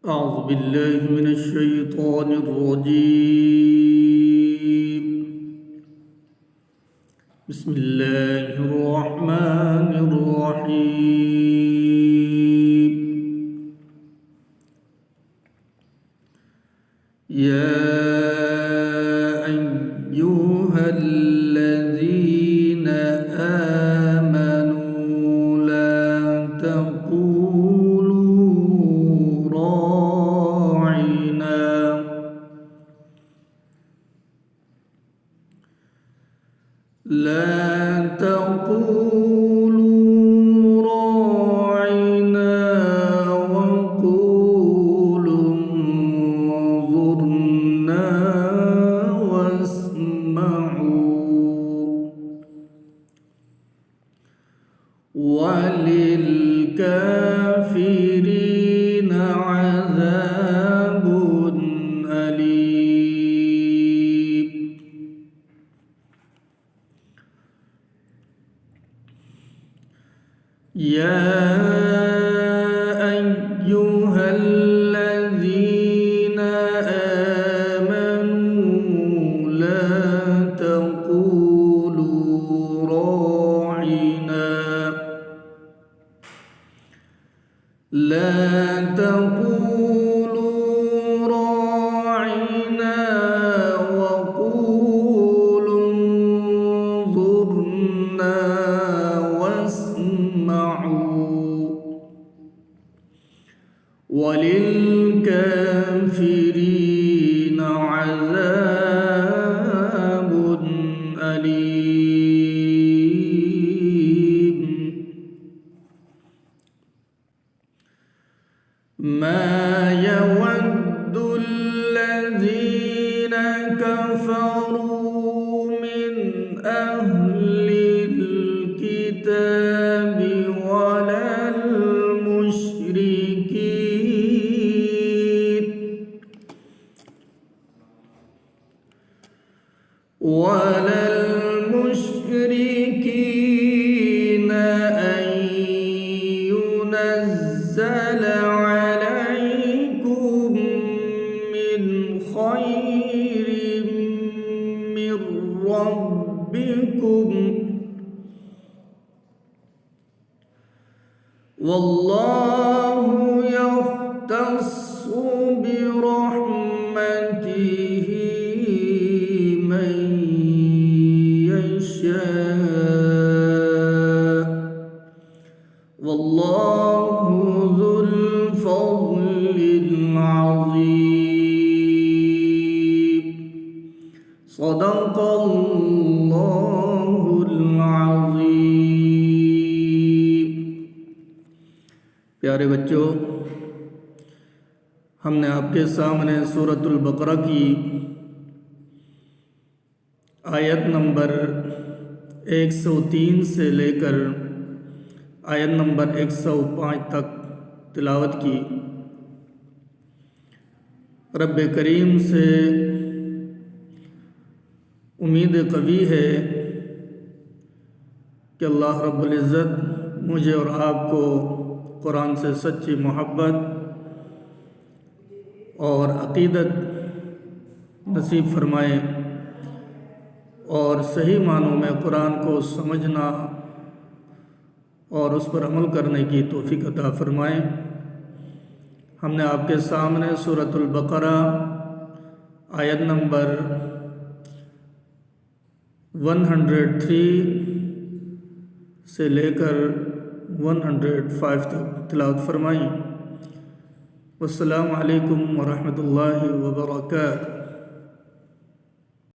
أعوذ بالله من الشيطان الرجيم. بسم الله الرحمن الرحيم. يا أيها الذين آمنوا لا تقولوا راعنا وقولوا انظرنا واسمعوا وللكافرين عذاب أليم. يا أيها الذين آمنوا لا تقولوا راعنا وقولوا انظرنا واسمعوا وللكافرين عذاب أليم. ما يود الذين كفروا من أهل الكتاب ولا المشركين أن ينزل عليكم من خير من ربكم والله يختص برحمته من يشاء والله ذو الفضل العظيم. صدق الله العظيम. प्यारे बच्चों, हमने आपके सामने सूरतुल बकरा की आयत नंबर 103 से लेकर आयत नंबर 105 तक तिलावत की। रब करीम से उम्मीद कवी है कि अल्लाह रब्बुल इज़्ज़त मुझे और आपको कुरान से सच्ची मोहब्बत और अक़ीदत नसीब फरमाए और सही मानों में कुरान को समझना और उस पर अमल करने की तौफ़ीक़ अता फ़रमाए। हमने आपके सामने सूरतुल बकरा आयत नंबर 103 से लेकर 105 तक तिलावत फरमाई। वस्सलामु अलैकुम व रहमतुल्लाहि व बरकातुहू।